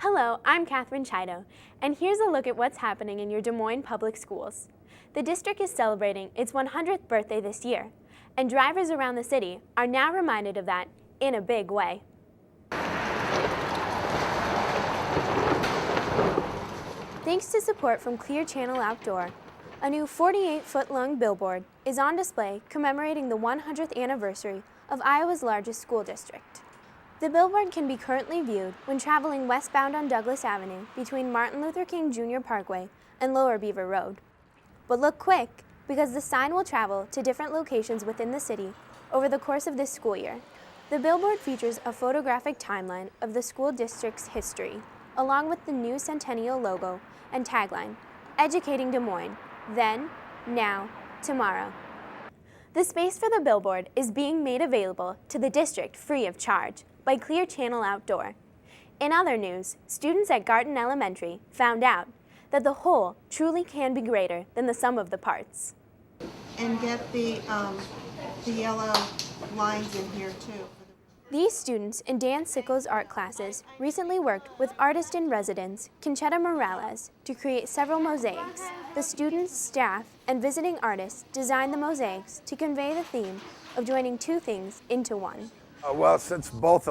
Hello, I'm Catherine Chido, and here's a look at what's happening in your Des Moines public schools. The district is celebrating its 100th birthday this year, and drivers around the city are now reminded of that in a big way. Thanks to support from Clear Channel Outdoor, a new 48-foot-long billboard is on display commemorating the 100th anniversary of Iowa's largest school district. The billboard can be currently viewed when traveling westbound on Douglas Avenue between Martin Luther King Jr. Parkway and Lower Beaver Road. But look quick, because the sign will travel to different locations within the city over the course of this school year. The billboard features a photographic timeline of the school district's history, along with the new Centennial logo and tagline, Educating Des Moines, Then, Now, Tomorrow. The space for the billboard is being made available to the district free of charge by Clear Channel Outdoor. In other news, students at Garton Elementary found out that the whole truly can be greater than the sum of the parts. And get the yellow lines in here too. These students in Dan Sickles' art classes recently worked with artist-in-residence Conchetta Morales to create several mosaics. The students, staff, and visiting artists designed the mosaics to convey the theme of joining two things into one. Well, since both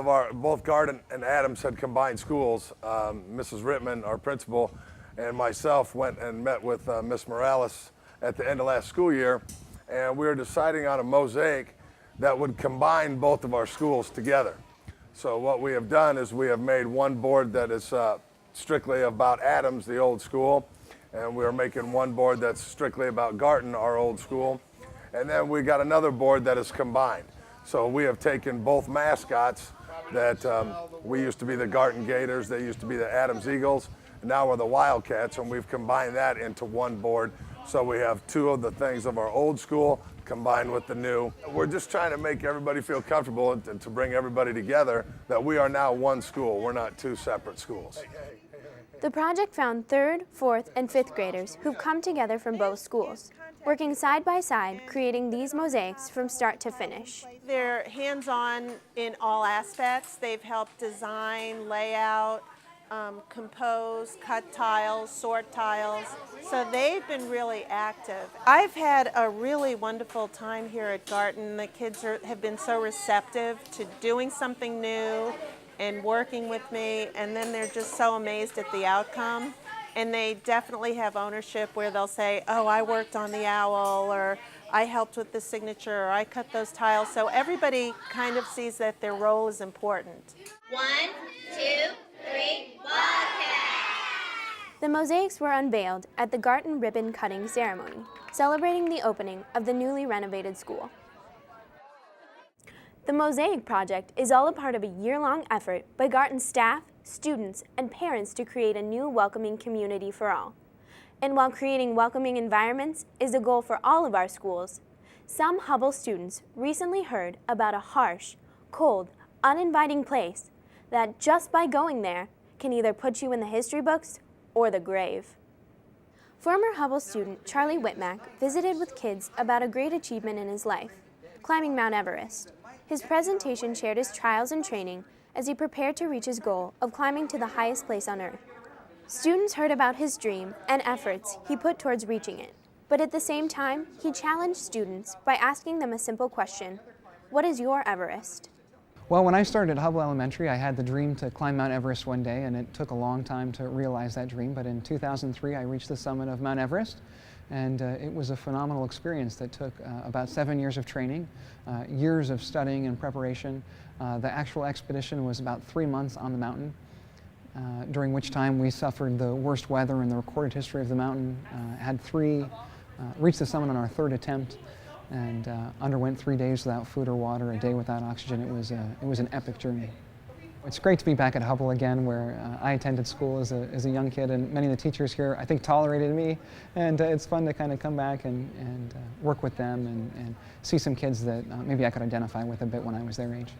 Garton and Adams had combined schools, Mrs. Rittman, our principal, and myself went and met with Miss Morales at the end of last school year, and we were deciding on a mosaic that would combine both of our schools together. So what we have done is we have made one board that is strictly about Adams, the old school, and we are making one board that's strictly about Garton, our old school, and then we got another board that is combined. So we have taken both mascots that we used to be the Garton Gators, they used to be the Adams Eagles, and now we're the Wildcats, and we've combined that into one board. So we have two of the things of our old school combined with the new. We're just trying to make everybody feel comfortable and to bring everybody together that we are now one school. We're not two separate schools. The project found 3rd, 4th, and 5th graders who've come together from both schools, working side by side, creating these mosaics from start to finish. They're hands-on in all aspects. They've helped design, layout, compose, cut tiles, sort tiles. So they've been really active. I've had a really wonderful time here at Garton. The kids have been so receptive to doing something new and working with me, and then they're just so amazed at the outcome. And they definitely have ownership where they'll say, oh, I worked on the owl, or I helped with the signature, or I cut those tiles. So everybody kind of sees that their role is important. 1, 2, 3, Wildcat! The mosaics were unveiled at the Garton ribbon cutting ceremony, celebrating the opening of the newly renovated school. The Mosaic project is all a part of a year-long effort by Garton staff, students, and parents to create a new welcoming community for all. And while creating welcoming environments is a goal for all of our schools, some Hubbell students recently heard about a harsh, cold, uninviting place that just by going there can either put you in the history books or the grave. Former Hubbell student Charlie Whitmack visited with kids about a great achievement in his life, climbing Mount Everest. His presentation shared his trials and training as he prepared to reach his goal of climbing to the highest place on Earth. Students heard about his dream and efforts he put towards reaching it, but at the same time, he challenged students by asking them a simple question: what is your Everest? Well, when I started at Hubbell Elementary, I had the dream to climb Mount Everest one day, and it took a long time to realize that dream, but in 2003 I reached the summit of Mount Everest, and it was a phenomenal experience that took about 7 years of training, years of studying and preparation. The actual expedition was about 3 months on the mountain, during which time we suffered the worst weather in the recorded history of the mountain, reached the summit on our 3rd attempt, and underwent 3 days without food or water, a day without oxygen. It was an epic journey. It's great to be back at Hubbell again, where I attended school as a young kid, and many of the teachers here, I think, tolerated me, and it's fun to kind of come back and work with them and see some kids that maybe I could identify with a bit when I was their age.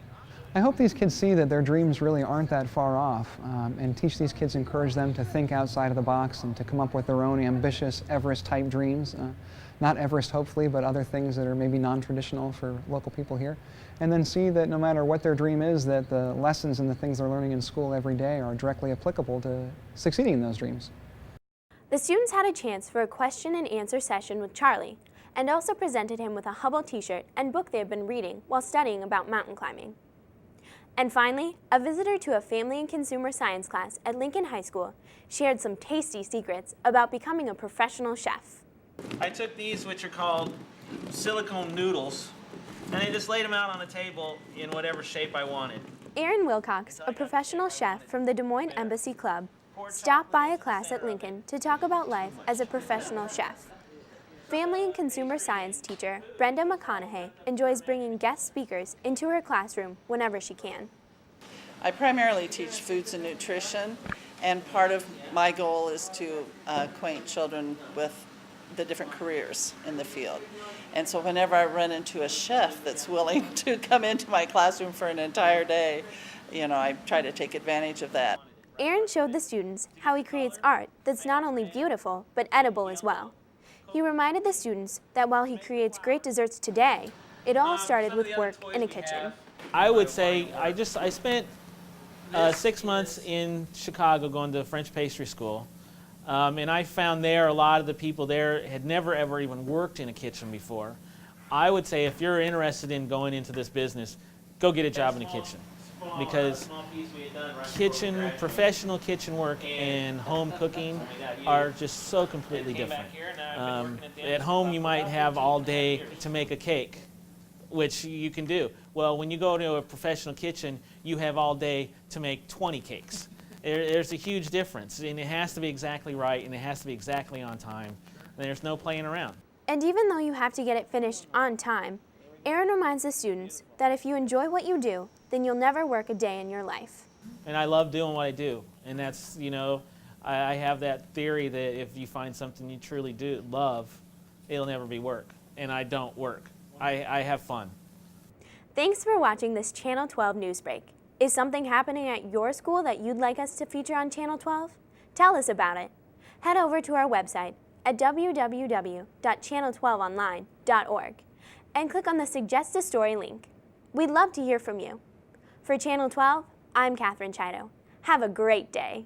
I hope these kids see that their dreams really aren't that far off, and teach these kids, encourage them to think outside of the box and to come up with their own ambitious Everest-type dreams. not Everest hopefully, but other things that are maybe non-traditional for local people here. And then see that no matter what their dream is, that the lessons and the things they're learning in school every day are directly applicable to succeeding in those dreams. The students had a chance for a question and answer session with Charlie, and also presented him with a Hubbell t-shirt and book they had been reading while studying about mountain climbing. And finally, a visitor to a family and consumer science class at Lincoln High School shared some tasty secrets about becoming a professional chef. I took these, which are called silicone noodles, and I just laid them out on the table in whatever shape I wanted. Aaron Wilcox, a professional chef from the Des Moines Embassy Club, stopped by a class at Lincoln to talk about life as a professional chef. Family and consumer science teacher Brenda McConaughey enjoys bringing guest speakers into her classroom whenever she can. I primarily teach foods and nutrition, and part of my goal is to acquaint children with the different careers in the field. And so whenever I run into a chef that's willing to come into my classroom for an entire day, I try to take advantage of that. Aaron showed the students how he creates art that's not only beautiful, but edible as well. He reminded the students that while he creates great desserts today, it all started with work in a kitchen. I would say I spent 6 months in Chicago going to French pastry school, and I found there a lot of the people there had never ever even worked in a kitchen before. I would say if you're interested in going into this business, go get a job in a kitchen, because professional kitchen work and home cooking are just so completely different. At home you might have all day to make a cake, which you can do. Well, when you go to a professional kitchen, you have all day to make 20 cakes. There's a huge difference, and it has to be exactly right, and it has to be exactly on time. And there's no playing around. And even though you have to get it finished on time, Aaron reminds the students that if you enjoy what you do, then you'll never work a day in your life. And I love doing what I do, and that's, I have that theory that if you find something you truly do love, it'll never be work, and I don't work. I have fun. Thanks for watching this Channel 12 news break. Is something happening at your school that you'd like us to feature on Channel 12? Tell us about it. Head over to our website at www.channel12online.org and click on the Suggest a Story link. We'd love to hear from you. For Channel 12, I'm Catherine Chido. Have a great day.